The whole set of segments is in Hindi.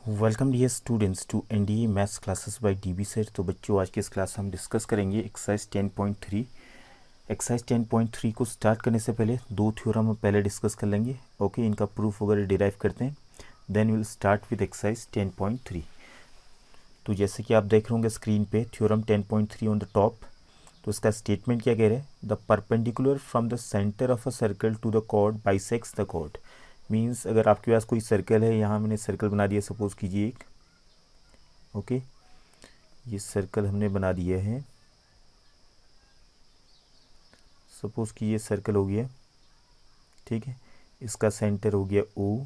Welcome dear students to NDA maths classes by DB sir. तो बच्चों, आज की इस क्लास में हम डिस्कस करेंगे एक्सरसाइज 10.3। एक्सरसाइज 10.3 को स्टार्ट करने से पहले दो थ्योरम हम पहले डिस्कस कर लेंगे। ओके, इनका प्रूफ वगैरह डिराइव करते हैं, then will start with exercise 10.3। तो जैसे कि आप देख रहे होंगे स्क्रीन पे थ्योरम 10.3 ऑन द टॉप। तो इसका स्टेटमेंट क्या कह रहे हैं? The perpendicular from the centre of a circle to the chord bisects the chord. Means अगर आपके पास कोई सर्कल है, यहाँ मैंने सर्कल बना दिया, सपोज कीजिए एक। ओके, ये सर्कल हमने बना दिया है, सपोज कि ये सर्कल हो गया, ठीक है। इसका सेंटर हो गया ओ,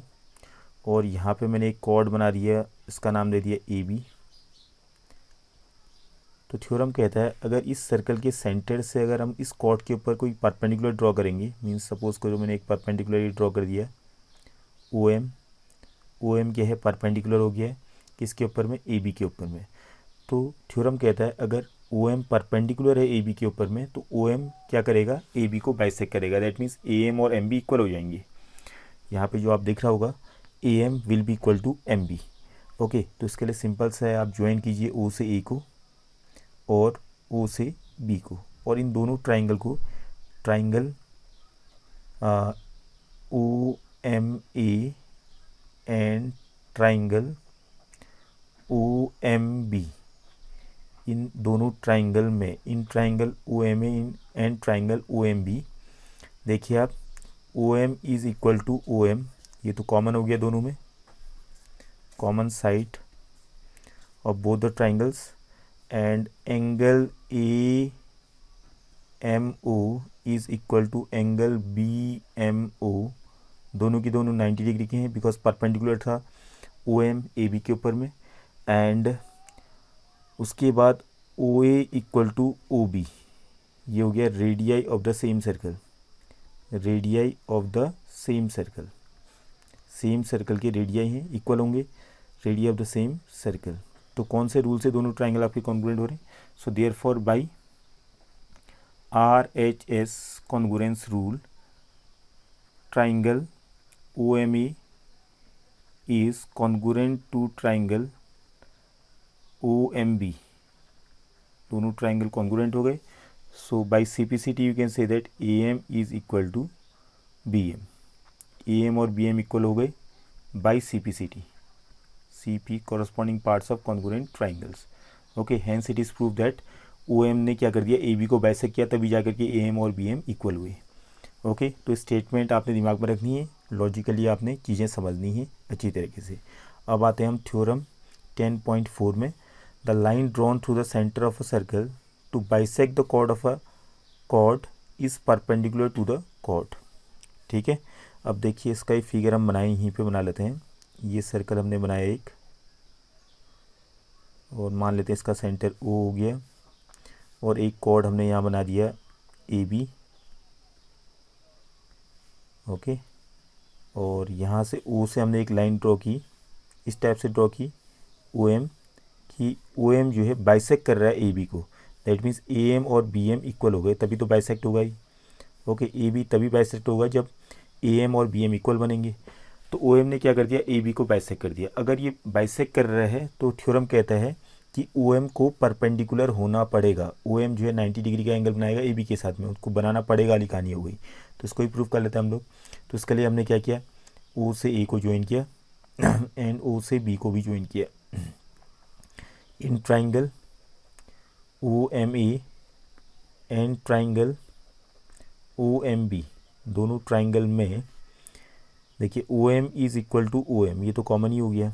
और यहाँ पे मैंने एक कॉर्ड बना दिया, इसका नाम दे दिया ए बी। तो थ्योरम कहता है अगर इस सर्कल के सेंटर से अगर हम इस कॉर्ड के ऊपर कोई परपेंडिकुलर ड्रॉ करेंगे, मीन्स सपोज करो मैंने एक परपेंडिकुलर ड्रॉ कर दिया ओ एम। ओ एम क्या है? परपेंडिकुलर हो गया है किसके ऊपर में? ए बी के ऊपर में। तो थ्योरम कहता है अगर ओ एम परपेंडिकुलर है ए बी के ऊपर में, तो ओ एम क्या करेगा? ए बी को बाइसेक्ट करेगा। दैट मीन्स ए एम और एम बी इक्वल हो जाएंगे। यहाँ पे जो आप देख रहा होगा A M will be equal to M B. Okay, तो इसके लिए सिंपल सा है, आप ज्वाइन कीजिए ओ से ए को और ओ से बी को, और इन दोनों ट्राइंगल को, triangle O M A and triangle O M B, इन दोनों ट्राइंगल में, इन triangle O M A and triangle O M B, देखिए आप O M is equal to O M, ये तो कॉमन हो गया दोनों में, common side of both the triangles, and angle A M O is equal to angle B M O. दोनों की दोनों 90 डिग्री के हैं बिकॉज परपेंडिकुलर था ओ एम ए बी के ऊपर में। एंड उसके बाद ओ ए इक्वल टू ओ बी, ये हो गया radii of the same circle. Radii of the same circle, same circle के रेडियाई हैं, इक्वल होंगे, radii of the same circle. तो कौन से रूल से दोनों ट्राइंगल आपके कॉन्ग्रुएंट हो रहे हैं? So therefore by R H S congruence rule, triangle O M A is congruent to triangle O M B. दोनों ट्राइंगल कॉन्ग्रुएंट हो गए। So by CPCT you can say that A M is equal to B M. A M और बी एम इक्वल हो गए by CPCT, CP corresponding parts of congruent triangles. Okay, hence it is proved that OM ने क्या कर दिया? AB को बाइसेक्ट किया, तभी जाकर के AM और BM इक्वल हुए। ओके, तो स्टेटमेंट आपने दिमाग में रखनी है, लॉजिकली आपने चीज़ें समझनी है अच्छी तरीके से। अब आते हैं हम थ्योरम 10.4 में। The line drawn through the centre of a circle to bisect the chord of a chord is perpendicular to the chord. ठीक है, अब देखिए इसका ही फिगर हम बनाए, यहीं पे बना लेते हैं। ये सर्कल हमने बनाया एक, और मान लेते हैं इसका सेंटर ओ हो गया, और एक कॉर्ड हमने यहाँ बना दिया ए बी। ओके, और यहाँ से ओ से हमने एक लाइन ड्रॉ की, इस टाइप से ड्रॉ की ओ एम, कि ओ एम जो है बाइसेक्ट कर रहा है ए बी को। दैट मीन्स ए एम और बी एम इक्वल हो गए, तभी तो बाइसेक्ट होगा ही। ओके, ए बी तभी बाइसेक्ट होगा जब ए एम और बी एम इक्वल बनेंगे। तो ओ एम ने क्या कर दिया? ए बी को बाइसेक्ट कर दिया। अगर ये बाइसेक्ट कर रहा है तो थ्योरम कहता है कि ओ एम को परपेंडिकुलर होना पड़ेगा। ओ एम जो है 90 डिग्री का एंगल बनाएगा ए बी के साथ में, उसको बनाना पड़ेगा वाली कहानी हो गई। तो इसको ही प्रूव कर लेते हैं हम लोग। तो इसके लिए हमने क्या किया? ओ से ए को ज्वाइन किया एंड ओ से बी को भी ज्वाइन किया। इन triangle O M A and triangle O M B, दोनों ट्राइंगल में देखिए O M is equal to O M, ये तो कॉमन ही हो गया।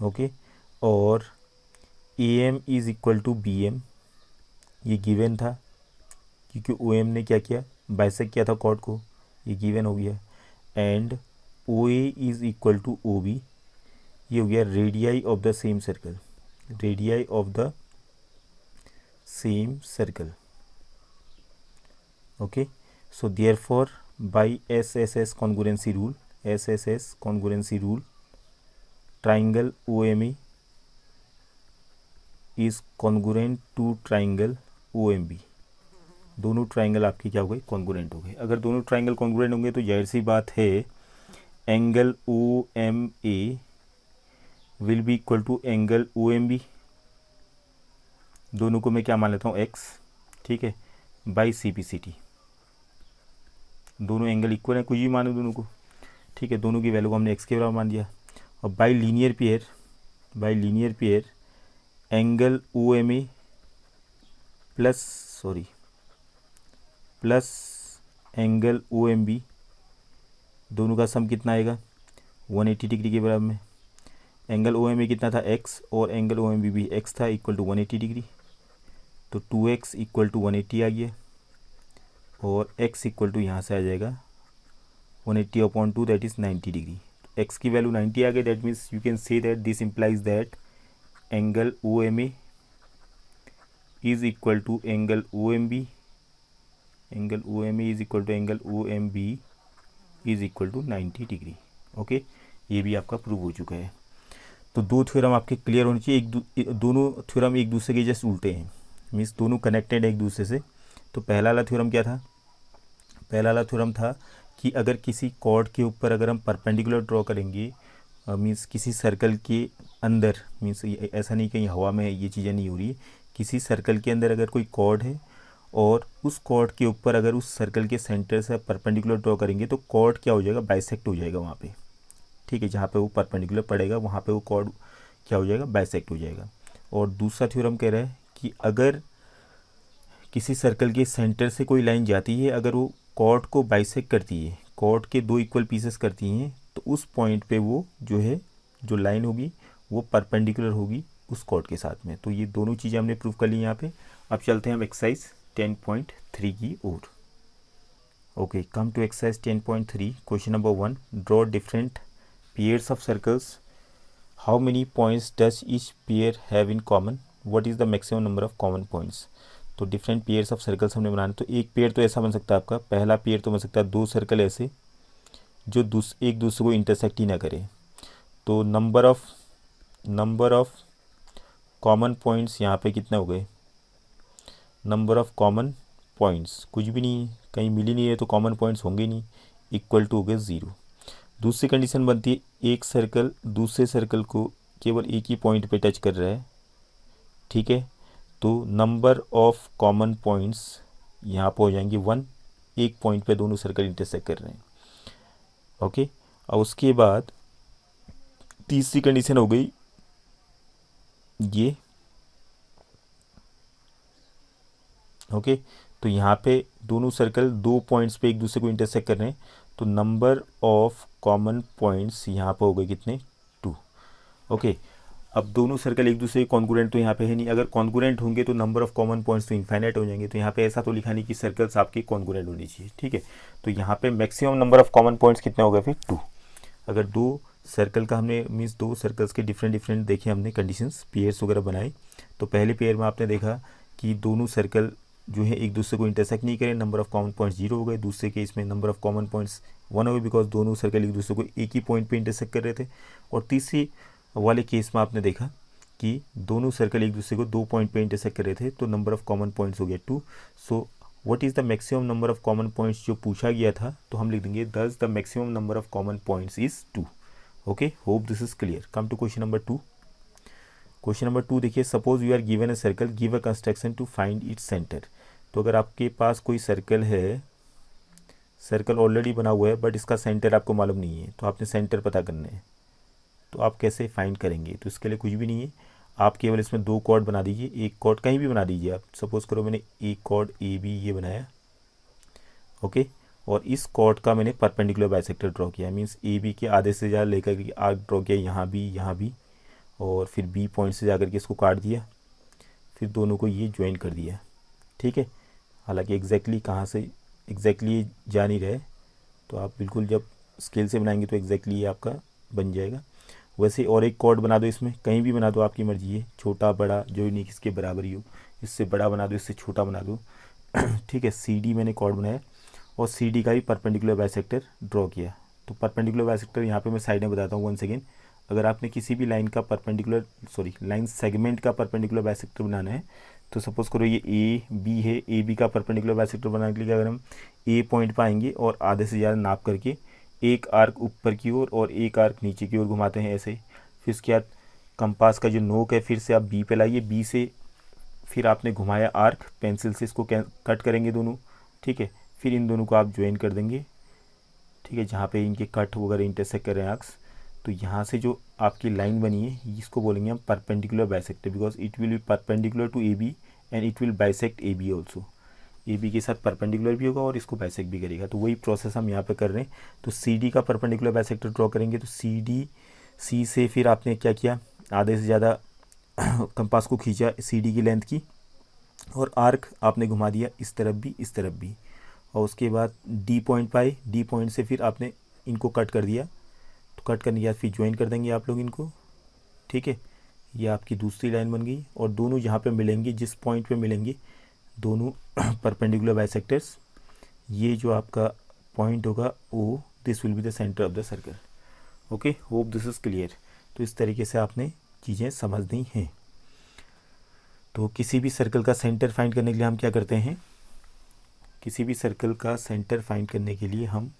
ओके, और A M is equal to B M, ये गिवन था क्योंकि ओ एम ने क्या किया? बाइसेक्ट किया था कॉर्ड को, ये गिवन हो गया। And O A is equal to O B, ये हो गया radii of the same circle. Radii of the same circle. Okay, so therefore by SSS congruency rule, SSS congruency rule, triangle OME is congruent to triangle OMB। दोनों ट्राइंगल आपके क्या हो गए? कॉन्ग्रुएंट हो गए। अगर दोनों ट्राइंगल कॉन्ग्रुएंट होंगे तो जाहिर सी बात है angle O M A will be equal to angle O M B, दोनों को मैं क्या मान लेता हूँ x, ठीक है, by C P C T, दोनों एंगल इक्वल है, कुछ भी मानो दोनों को, ठीक है, दोनों की वैल्यू को हमने x के बराबर मान दिया। और by linear pair angle O M A plus angle O M B, दोनों का सम कितना आएगा 180 डिग्री के बराबर में। एंगल ओ एम ए कितना था x और एंगल ओ एम बी भी x था, इक्वल टू 180 डिग्री, तो 2x इक्वल टू 180 आ गया, और x इक्वल टू यहाँ से आ जाएगा 180 upon 2 that is 90 degree. x की वैल्यू 90 आ गई, that means you can say that this implies that angle O M A is equal to angle O M B, angle O M A is equal to angle O M B is equal to 90 degree. Okay, ये भी आपका प्रूव हो चुका है। तो दो थ्योरम आपके क्लियर होने चाहिए, दोनों थ्योरम एक दूसरे के जस्ट उल्टे हैं, मीन्स दोनों कनेक्टेड है एक दूसरे से। तो पहला वाला थ्योरम क्या था, पहला वाला थ्योरम था कि अगर किसी कॉर्ड के ऊपर अगर हम परपेंडिकुलर ड्रॉ करेंगे, मीन्स किसी सर्कल के अंदर, मीन्स ऐसा नहीं कहीं हवा में ये चीज़ें नहीं हो रही है, किसी सर्कल के अंदर अगर कोई कॉर्ड है और उस कॉर्ड के ऊपर अगर उस सर्कल के सेंटर से परपेंडिकुलर ड्रॉ करेंगे तो कॉर्ड क्या हो जाएगा, बाइसेक्ट हो जाएगा वहाँ पे, ठीक है, जहाँ पे वो परपेंडिकुलर पड़ेगा वहाँ पे वो कॉर्ड क्या हो जाएगा, बाइसेक्ट हो जाएगा। और दूसरा थ्योरम कह रहा है कि अगर किसी सर्कल के सेंटर से कोई लाइन जाती है, अगर वो कॉर्ड को बाइसेक्ट करती है, कॉर्ड के दो इक्वल पीसेस करती हैं, तो उस पॉइंट पे वो जो है जो लाइन होगी वो परपेंडिकुलर होगी उस कॉर्ड के साथ में। तो ये दोनों चीज़ें हमने प्रूव कर ली यहाँ पे। अब चलते हैं हम एक्सरसाइज 10.3 की ओर। Okay, come to exercise 10.3, question number 1, draw different pairs of circles, how many points does each pair have in common, what is the maximum number of common points. तो डिफरेंट पेयर्स ऑफ सर्कल्स हमने बनाने, तो एक पेयर तो ऐसा बन सकता है आपका, पहला पेयर तो बन सकता है दो सर्कल ऐसे जो एक दूसरे को इंटरसेक्ट ही ना करे, तो नंबर ऑफ कॉमन पॉइंट्स यहाँ पे कितने हो गए, नंबर ऑफ कॉमन पॉइंट्स कुछ भी नहीं, कहीं मिल ही नहीं है तो कॉमन पॉइंट्स होंगे नहीं, इक्वल टू हो गए 0। दूसरी कंडीशन बनती है एक सर्कल दूसरे सर्कल को केवल एक ही पॉइंट पे टच कर रहा है, ठीक है, तो नंबर ऑफ कॉमन पॉइंट्स यहाँ पर हो जाएंगे 1, एक पॉइंट पे दोनों सर्कल इंटरसेक्ट कर रहे हैं। ओके, और उसके बाद तीसरी कंडीशन हो गई ये, ओके, तो यहाँ पे दोनों सर्कल दो पॉइंट्स पे एक दूसरे को इंटरसेक्ट कर रहे हैं, तो नंबर ऑफ कॉमन पॉइंट्स यहाँ पे हो गए कितने, 2। ओके, अब दोनों सर्कल एक दूसरे के कॉन्ग्रुएंट तो यहाँ पे है नहीं, अगर कॉन्ग्रुएंट होंगे तो नंबर ऑफ कॉमन पॉइंट्स तो इनफाइनाइट हो जाएंगे, तो यहाँ पे ऐसा तो लिखा नहीं कि सर्कल्स आपके कॉन्ग्रुएंट होने चाहिए, ठीक है। तो यहाँ पे maximum number of common points कितने हो गए फिर 2। अगर दो सर्कल का हमने मीन्स दो सर्कल्स के डिफरेंट देखे हमने कंडीशंस पेयर्स वगैरह बनाए, तो पहले पेयर में आपने देखा कि दोनों सर्कल जो है एक दूसरे को इंटरसेक्ट नहीं करें, नंबर ऑफ कॉमन पॉइंट्स 0 हो गए। दूसरे केस में नंबर ऑफ कॉमन पॉइंट्स 1 हो गए बिकॉज दोनों सर्कल एक दूसरे को एक ही पॉइंट पे इंटरसेक्ट कर रहे थे। और तीसरी वाले केस में आपने देखा कि दोनों सर्कल एक दूसरे को 2 पॉइंट पे इंटरसेक्ट कर रहे थे, तो नंबर ऑफ कॉमन पॉइंट्स हो गया 2। So what is the maximum number of common points जो पूछा गया था, तो हम लिख देंगे thus the maximum number of common points is 2। Okay, hope this is clear. Come to question number 2। Question number 2 देखिए, suppose you are given a circle, give a construction to find its centre. तो अगर आपके पास कोई सर्कल है, सर्कल ऑलरेडी बना हुआ है बट इसका सेंटर आपको मालूम नहीं है, तो आपने सेंटर पता करना है, तो आप कैसे फाइंड करेंगे। तो इसके लिए कुछ भी नहीं है, आप केवल इसमें दो कॉर्ड बना दीजिए, एक कॉर्ड कहीं भी बना दीजिए आप, सपोज करो मैंने एक कॉर्ड ए बी ये बनाया, ओके, और इस कॉर्ड का मैंने परपेंडिकुलर बाइसेक्टर ड्रॉ किया, मीन्स ए बी के आधे से ज़्यादा लेकर के आर्क ड्रॉ किया, यहाँ भी और फिर बी पॉइंट से जाकर के इसको काट दिया, फिर दोनों को ये ज्वाइन कर दिया, ठीक है। हालांकि एग्जैक्टली कहाँ से एग्जैक्टली जा नहीं रहे, तो आप बिल्कुल जब स्केल से बनाएंगे तो एग्जैक्टली ये आपका बन जाएगा। वैसे और एक कॉर्ड बना दो, इसमें कहीं भी बना दो, आपकी मर्जी है, छोटा बड़ा जो नहीं किसके बराबर ही हो, इससे बड़ा बना दो, इससे छोटा बना दो, ठीक है। सी डी मैंने कॉर्ड बनाया और सी डी का भी परपेंडिकुलर बाइसेक्टर ड्रॉ किया। तो परपेंडिकुलर बाइसेक्टर यहाँ पे मैं साइड में बताता हूँ वन सेकेंड। अगर आपने किसी भी लाइन का लाइन सेगमेंट का परपेंडिकुलर बाइसेक्टर बनाना है, तो सपोज करो ये ए बी है, ए बी का परपेंडिकुलर बाइसेक्टर बनाने के लिए अगर हम ए पॉइंट पर आएंगे और आधे से ज़्यादा नाप करके एक आर्क ऊपर की ओर और एक आर्क नीचे की ओर घुमाते हैं ऐसे। फिर उसके बाद कंपास का जो नोक है फिर से आप बी पे लाइए, बी से फिर आपने घुमाया आर्क, पेंसिल से इसको कट करेंगे दोनों, ठीक है। फिर इन दोनों को आप ज्वाइन कर देंगे, ठीक है, जहाँ पे इनके कट वगैरह इंटरसेक्ट कर रहे हैं आर्क्स। तो यहाँ से जो आपकी लाइन बनी है इसको बोलेंगे हम perpendicular bisector, because it will be perpendicular to A B and it will bisect A B also. A B के साथ परपेंडिकुलर भी होगा और इसको बाइसेक्ट भी करेगा। तो वही प्रोसेस हम यहाँ पे कर रहे हैं। तो सी डी का परपेंडिकुलर बाइसेक्टर ड्रॉ करेंगे। तो सी से फिर आपने क्या किया, आधे से ज़्यादा कंपास को खींचा सी डी की लेंथ की, और आर्क आपने घुमा दिया इस तरफ भी इस तरफ भी, और उसके बाद डी पॉइंट पाए, डी पॉइंट से फिर आपने इनको कट कर दिया। तो कट करने के बाद फिर ज्वाइन कर देंगे आप लोग इनको, ठीक है। ये आपकी दूसरी लाइन बन गई, और दोनों जहाँ पे मिलेंगे, जिस पॉइंट पे मिलेंगे दोनों परपेंडिकुलर बाइसेक्टर्स, ये जो आपका पॉइंट होगा O, this will be the centre of the circle. Okay, hope this is clear. तो इस तरीके से आपने चीज़ें समझनी हैं। तो किसी भी सर्कल का सेंटर फाइंड करने के लिए हम क्या करते हैं, किसी भी सर्कल का सेंटर फाइंड करने के लिए हम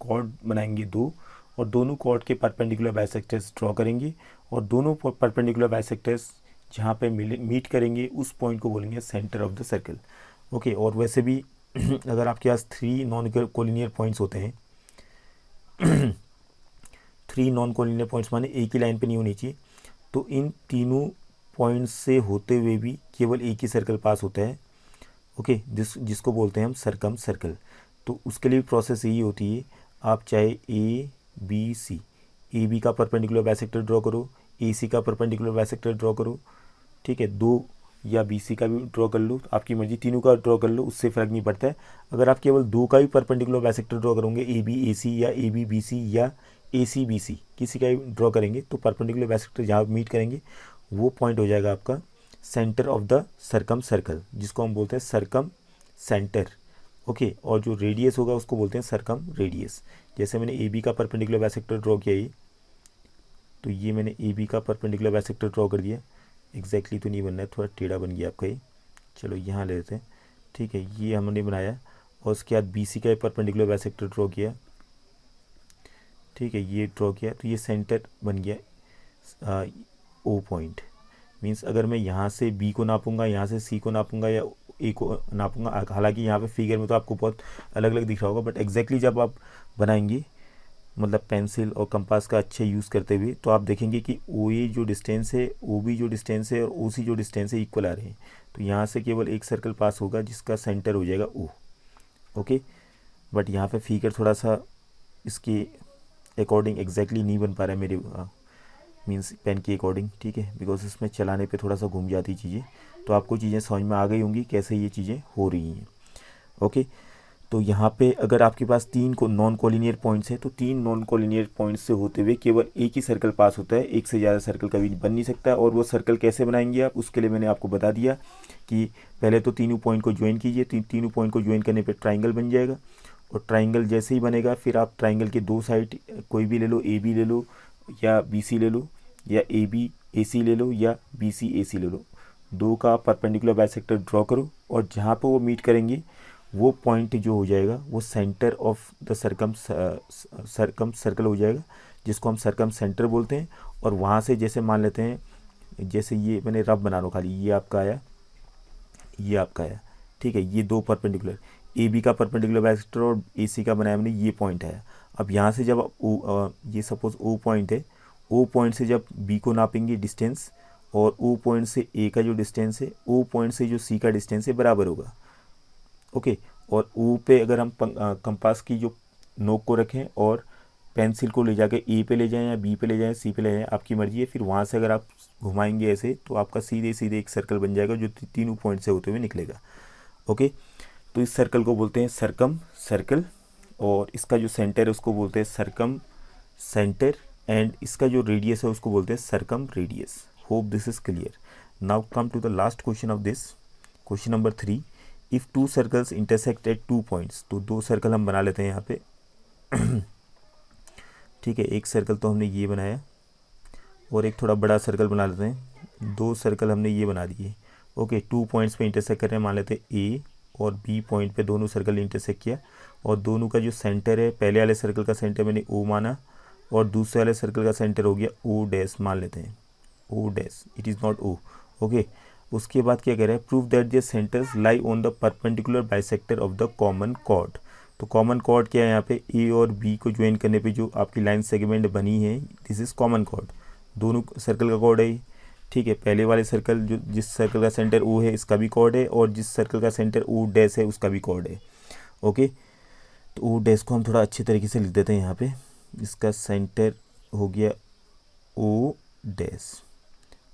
कॉर्ड बनाएंगे दो, और दोनों कॉर्ड के परपेंडिकुलर बाइसेक्टर्स ड्रॉ करेंगे, और दोनों परपेंडिकुलर बाइसेक्टर्स जहाँ पे मीट करेंगे उस पॉइंट को बोलेंगे centre of the circle. Okay, और वैसे भी अगर आपके पास 3 नॉन कोलिनियर पॉइंट्स होते हैं 3 नॉन कोलिनियर पॉइंट्स माने एक ही लाइन पे नहीं होनी चाहिए, तो इन तीनों पॉइंट्स से होते हुए भी केवल एक ही सर्कल पास होता है। ओके, जिसको बोलते हैं हम सर्कम सर्कल। तो उसके लिए प्रोसेस यही होती है, आप चाहे A B C, A B का परपेंडिकुलर बाइसेक्टर ड्रॉ करो, ए सी का परपेंडिकुलर बाइसेक्टर ड्रॉ करो, ठीक है, दो, या बी सी का भी ड्रॉ कर लो, आपकी मर्जी, तीनों का ड्रॉ कर लो, उससे फ़र्क नहीं पड़ता है। अगर आप केवल दो का भी परपेंडिकुलर बाइसेक्टर ड्रॉ करोगे, ए बी ए सी या ए बी बी सी या ए सी बी सी, किसी का भी ड्रॉ करेंगे, तो परपेंडिकुलर बाइसेक्टर जहाँ मीट करेंगे वो पॉइंट हो जाएगा आपका centre of the circum circle, जिसको हम बोलते हैं सर्कम सेंटर। ओके, और जो रेडियस होगा उसको बोलते हैं सर्कम रेडियस। जैसे मैंने ए बी का परपेंडिकुलर बाइसेक्टर ड्रॉ किया ये, तो ये मैंने ए बी का परपेंडिकुलर बाइसेक्टर ड्रॉ कर दिया। एग्जैक्टली तो नहीं बनना है, थोड़ा टेढ़ा बन गया आपका ये, चलो यहाँ ले लेते हैं, ठीक है, ये हमने बनाया। और उसके बाद बी सी का परपेंडिकुलर बाइसेक्टर ड्रॉ किया, ठीक है, ये ड्रॉ किया, तो ये सेंटर बन गया ओ पॉइंट। मीन्स अगर मैं यहाँ से बी को नापूंगा, यहाँ से सी को नापूंगा, या ए को नापूंगा, हालांकि यहाँ पे फिगर में तो आपको बहुत अलग अलग दिख रहा होगा, बट एग्जैक्टली जब आप बनाएंगे, मतलब पेंसिल और कंपास का अच्छे यूज़ करते हुए, तो आप देखेंगे कि ओ ए जो डिस्टेंस है, ओ बी जो डिस्टेंस है, और ओ सी जो डिस्टेंस है इक्वल आ रहे हैं। तो यहाँ से केवल एक सर्कल पास होगा जिसका सेंटर हो जाएगा ओ। ओके, बट यहाँ पे फिगर थोड़ा सा इसके अकॉर्डिंग एग्जैक्टली नहीं बन पा रहा है मेरे मीन्स पेन के अकॉर्डिंग, ठीक है, बिकॉज इसमें चलाने पे थोड़ा सा घूम जाती चीज़ें। तो आपको चीज़ें समझ में आ गई होंगी कैसे ये चीज़ें हो रही हैं। ओके, तो यहाँ पे अगर आपके पास 3 नॉन कोलिनियर पॉइंट्स हैं, तो 3 नॉन कोलिनियर पॉइंट्स से होते हुए केवल एक ही सर्कल पास होता है, एक से ज़्यादा सर्कल कभी बन नहीं सकता। और वो सर्कल कैसे बनाएंगे आप, उसके लिए मैंने आपको बता दिया कि पहले तो तीनों पॉइंट को ज्वाइन कीजिए, तीनों पॉइंट को ज्वाइन करने पर ट्राइंगल बन जाएगा। और ट्राइंगल जैसे ही बनेगा, फिर आप ट्राइंगल के दो साइड कोई भी ले लो, ए बी ले लो या बी सी ले लो, या ए बी ए सी ले लो या बी सी ए सी ले लो, दो का परपेंडिकुलर बाइसेक्टर ड्रॉ करो, और जहाँ पर वो मीट करेंगे वो पॉइंट जो हो जाएगा वो centre of the circum circle हो जाएगा, जिसको हम सर्कम सेंटर बोलते हैं। और वहाँ से जैसे मान लेते हैं, जैसे ये मैंने रफ बना लो खाली, ये आपका आया, ये आपका आया, ठीक है, ये दो परपेंडिकुलर, ए बी का परपेंडिकुलर बाइसेक्टर और ए सी का बनाया मैंने, ये पॉइंट आया। अब यहाँ से जब ये सपोज ओ पॉइंट है, ओ पॉइंट से जब बी को नापेंगे डिस्टेंस, और ओ पॉइंट से ए का जो डिस्टेंस है, ओ पॉइंट से जो सी का डिस्टेंस है बराबर होगा। ओके, और ओ पे अगर हम कंपास की जो नोक को रखें और पेंसिल को ले जाके ए पे ले जाएं या बी पे ले जाएं, सी पे ले जाएं, आपकी मर्जी है। फिर वहाँ से अगर आप घुमाएंगे ऐसे, तो आपका सीधे सीधे एक सर्कल बन जाएगा जो तीनों पॉइंट से होते हुए निकलेगा। ओके, तो इस सर्कल को बोलते हैं सर्कम सर्कल, और इसका जो सेंटर है उसको बोलते हैं सर्कम सेंटर, एंड इसका जो रेडियस है उसको बोलते हैं circumradius. Hope this is clear. Now come to the last question of this, question number 3। If 2 circles intersect at 2 points, तो 2 सर्कल हम बना लेते हैं यहाँ पे ठीक है, एक सर्कल तो हमने ये बनाया, और एक थोड़ा बड़ा सर्कल बना लेते हैं। 2 सर्कल हमने ये बना दिए। ओके, 2 पॉइंट्स पे इंटरसेक्ट कर रहे हैं, मान लेते हैं ए और बी पॉइंट पे दोनों सर्कल इंटरसेक्ट किया, और दोनों का जो सेंटर है, पहले वाले सर्कल का सेंटर मैंने ओ माना और दूसरे वाले सर्कल का सेंटर हो गया ओ डैश मान लेते हैं, O dash, it is not O. Okay, उसके बाद क्या कह रहा है, prove that the centres lie on the perpendicular bisector of the common chord. तो कॉमन कॉर्ड क्या है, यहाँ पे ए और बी को ज्वाइन करने पे जो आपकी लाइन सेगमेंट बनी है, दिस इज़ कॉमन कॉर्ड, दोनों सर्कल का कॉर्ड है। ठीक है, पहले वाले सर्कल जो जिस सर्कल का सेंटर ओ है इसका भी कॉर्ड है, और जिस सर्कल का सेंटर ओ डैश है उसका भी कॉर्ड है। ओके, तो ओ डैश को हम थोड़ा अच्छे तरीके से लिख देते हैं। यहाँ पे इसका सेंटर हो गया ओ डैश।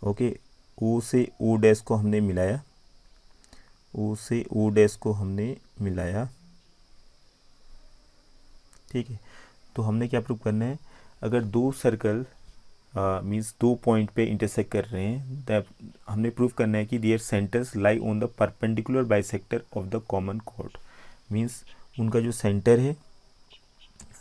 ओके, ओ से ओ डैश को हमने मिलाया, ओ से ओ डैश को हमने मिलाया। ठीक है, तो हमने क्या प्रूव करना है, अगर दो सर्कल मीन्स दो पॉइंट पे इंटरसेक्ट कर रहे हैं, तब हमने प्रूव करना है कि there centres lie on the perpendicular bisector of the common cord. Means उनका जो सेंटर है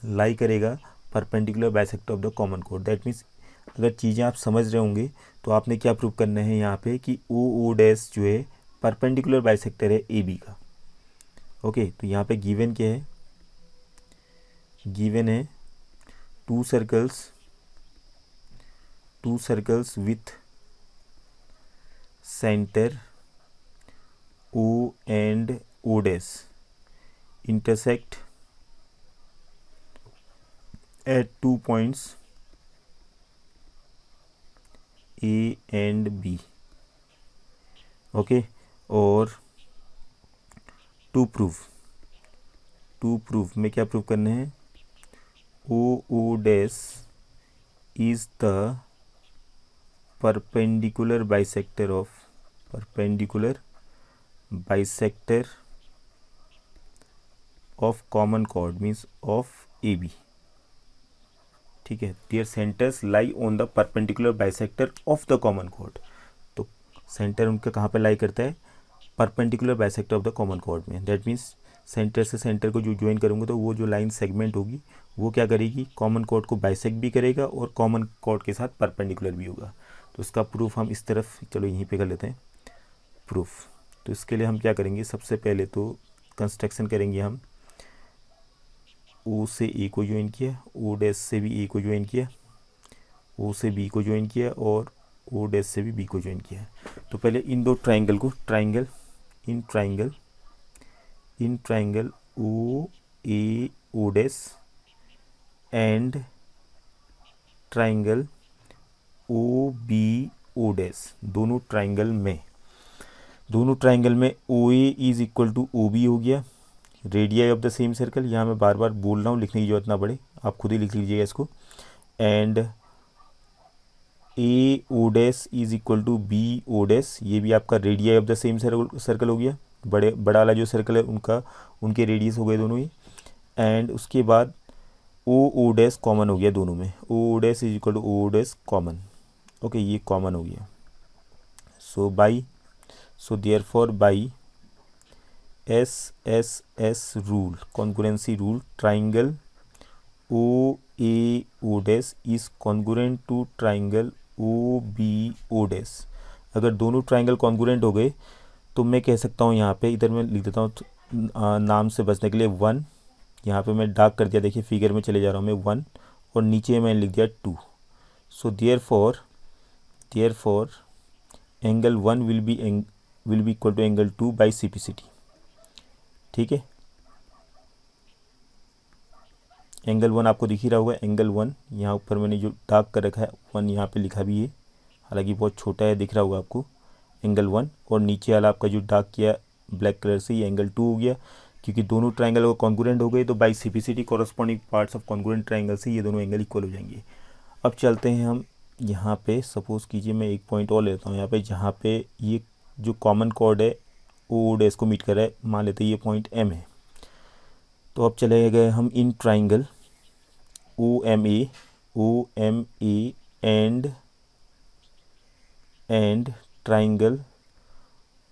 लाई करेगा perpendicular bisector of the common cord. That means अगर चीज़ें आप समझ रहे होंगे तो आपने क्या प्रूव करना है यहाँ पे कि ओ ओ डैश जो है परपेंडिकुलर बाइसेक्टर है ए बी का। ओके, तो यहाँ पे गिवन क्या है, गिवन है to circles with center O and O dash intersect at 2 points A and B. Okay, और टू प्रूफ में क्या प्रूफ करना है, O O dash is the perpendicular bisector of common chord means of AB. ठीक है, there centres lie on the perpendicular bisector of the common chord. तो सेंटर उनका कहाँ पे लाई करता है, perpendicular bisector of the common cord में। दैट मीन्स सेंटर से सेंटर को जो ज्वाइन करूँगा तो वो जो लाइन सेगमेंट होगी वो क्या करेगी, कॉमन कॉर्ड को बाइसेक्ट भी करेगा और कॉमन कॉर्ड के साथ परपेंडिकुलर भी होगा। तो उसका प्रूफ हम इस तरफ, चलो यहीं पे कर लेते हैं प्रूफ। तो इसके लिए हम क्या करेंगे, सबसे पहले तो कंस्ट्रक्शन करेंगे हम, ओ से ए को ज्वाइन किया, ओ डैश से भी ए को ज्वाइन किया, ओ से बी को ज्वाइन किया और ओ डैश से भी बी को ज्वाइन किया। तो पहले इन दो ट्राइंगल को, इन triangle O A O dash and triangle O B O dash, दोनों ट्राइंगल में O A is equal to O B हो गया, radii of the same circle. यहाँ मैं बार बार बोल रहा हूँ, लिखने की जरूरत ना पड़े, आप खुद ही लिख लीजिएगा इसको। And A O dash is equal to B O dash, ये भी आपका radii of the same circle हो गया, बड़ा वाला जो सर्कल है उनके रेडियस हो गए दोनों ही। एंड उसके बाद ओ ओ डैश कॉमन हो गया दोनों में, O dash is equal to O dash common. Okay, ये कॉमन हो गया। So therefore by S rule, congruency rule, triangle O A O dash is congruent to triangle O B O dash. अगर दोनों ट्राइंगल कॉन्ग्रुएंट हो गए तो मैं कह सकता हूँ, यहाँ पे इधर मैं लिख देता हूँ नाम से बचने के लिए 1, यहाँ पे मैं डार्क कर दिया, देखिए फिगर में चले जा रहा हूँ मैं 1, और नीचे मैंने लिख दिया 2। So therefore angle 1 will be equal to angle 2 by CPCT। ठीक है, एंगल 1 आपको दिख ही रहा होगा, एंगल 1 यहाँ ऊपर मैंने जो डार्क कर रखा है 1 यहाँ पे लिखा भी है, हालांकि बहुत छोटा है, दिख रहा होगा आपको एंगल 1, और नीचे वाला आपका जो डार्क किया ब्लैक कलर से ये एंगल 2 हो गया, क्योंकि दोनों ट्राइंगल को कॉन्ग्रुएंट हो गए तो by CPCT corresponding parts of congruent triangle से ये दोनों एंगल इक्वल हो जाएंगे। अब चलते हैं हम यहाँ पे, सपोज कीजिए मैं एक पॉइंट और लेता हूँ यहाँ पे, जहाँ पे ये जो कॉमन कॉर्ड है ओ डैश को मीट कर रहा है, मान लेते हैं ये पॉइंट M है। तो अब चले गए हम इन triangle O M A and triangle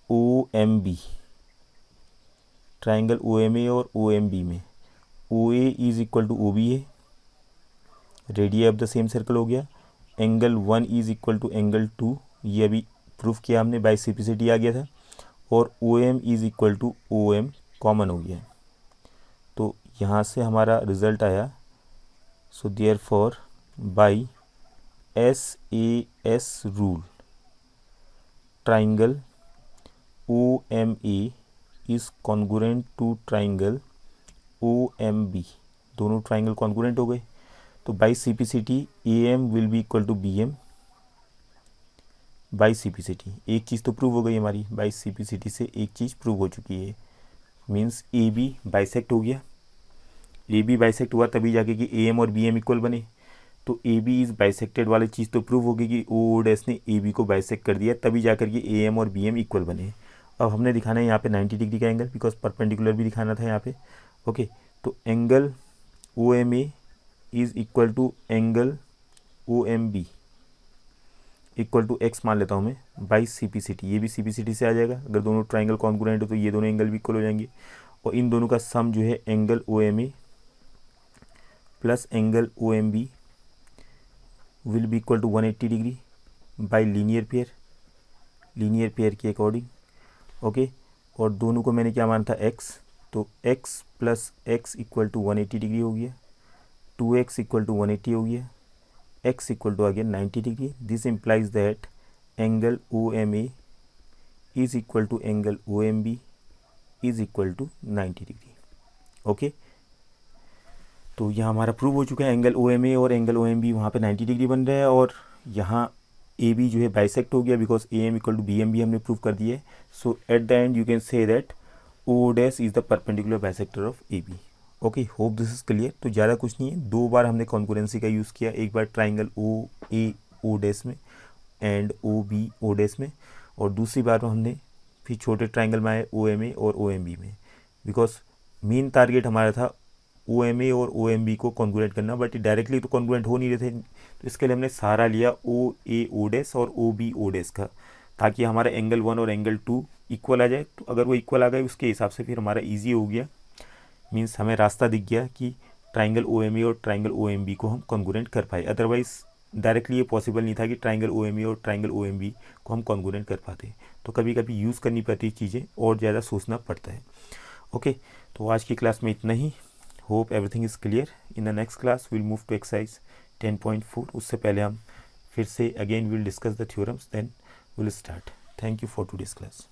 O M B, triangle O M A और ओ एम बी में O A is equal to O B है, radius of the same circle हो गया, angle 1 is equal to angle 2, ये अभी प्रूफ किया हमने, बाई CPCT आ गया था, और O M is equal to O M common हो गया। तो यहाँ से हमारा रिज़ल्ट आया, so therefore by SAS rule triangle OMA is congruent to triangle OMB। दोनों ट्राइंगल कॉन्गुरेंट हो गए। तो by simplicity AM will be equal to BM by simplicity. एक चीज़ तो प्रूव हो गई हमारी, बाई सिम्प्लिसिटी से एक चीज़ प्रूव हो चुकी है, मीन्स AB बाइसेक्ट हो गया। AB बाइसेक्ट हुआ तभी जाके कि AM और BM इक्वल बने। तो AB इज़ बाइसेक्टेड वाली चीज़ तो प्रूव हो गई कि ओ डैश ने AB को बाइसेक्ट कर दिया, तभी जाकर के AM और BM इक्वल बने। अब हमने दिखाना है यहाँ पे 90 डिग्री का एंगल, बिकॉज परपेंडिकुलर भी दिखाना था यहाँ पे। ओके, तो angle OMA is equal to angle OMB equal to X मान लेता हूँ मैं, बाई सिम्प्लिसिटी। ये भी सिम्प्लिसिटी से आ जाएगा, अगर दोनों ट्राइंगल कॉन्ग्रुएंट हो तो ये दोनों एंगल भी इक्वल हो जाएंगे। और इन दोनों का सम जो है angle OMA plus angle OMB will be equal to 180 degree by linear pair के अकॉर्डिंग। ओके, और दोनों को मैंने क्या माना था x, तो x plus X equal to 180 degree हो गया, 2x इक्वल टू 180 हो गया, x इक्वल टू आ गया 90 degree. This implies that angle OMA is equal to angle OMB is equal to 90 degree. Okay, तो यहाँ हमारा प्रूव हो चुका है, एंगल OMA और एंगल OMB वहाँ पे 90 डिग्री बन रहा है, और यहाँ AB जो है बाइसेक्ट हो गया, because AM equal to BM भी हमने प्रूव कर दिया है। So at the end you can say that O dash is the perpendicular bisector of AB। Okay, hope this is clear. तो ज़्यादा कुछ नहीं है, दो बार हमने कॉन्करेंसी का यूज़ किया, एक बार ट्राइंगल OA O डैश में एंड OB O डैश में, और दूसरी बार हमने फिर छोटे ट्राइंगल में आए OMA और OMB में, बिकॉज मेन टारगेट हमारा था OMA और OMB को कॉन्ग्रुएंट करना, बट डायरेक्टली तो कॉन्ग्रुएंट हो नहीं रहे थे। तो इसके लिए हमने सहारा लिया OA O डैश और OB O डैश का, ताकि हमारा एंगल 1 और एंगल 2 इक्वल आ जाए। तो अगर वो इक्वल आ गए उसके हिसाब से फिर हमारा ईजी हो गया, मीन्स हमें रास्ता दिख गया कि ट्राइंगल OMA और ट्राइंगल OMB को हम कॉन्ग्रुएंट कर पाए। अदरवाइज डायरेक्टली ये पॉसिबल नहीं था कि ट्राइंगल OMA और ट्राइंगल OMB को हम कॉन्ग्रुएंट कर पाते। तो कभी कभी यूज़ करनी पड़ती चीज़ें और ज़्यादा सोचना पड़ता है। ओके, तो आज की क्लास में इतना ही। Hope everything is clear. In the next class will move to exercise 10.4। उससे पहले हम फिर से again will discuss the theorems, then will start. Thank you for today's class.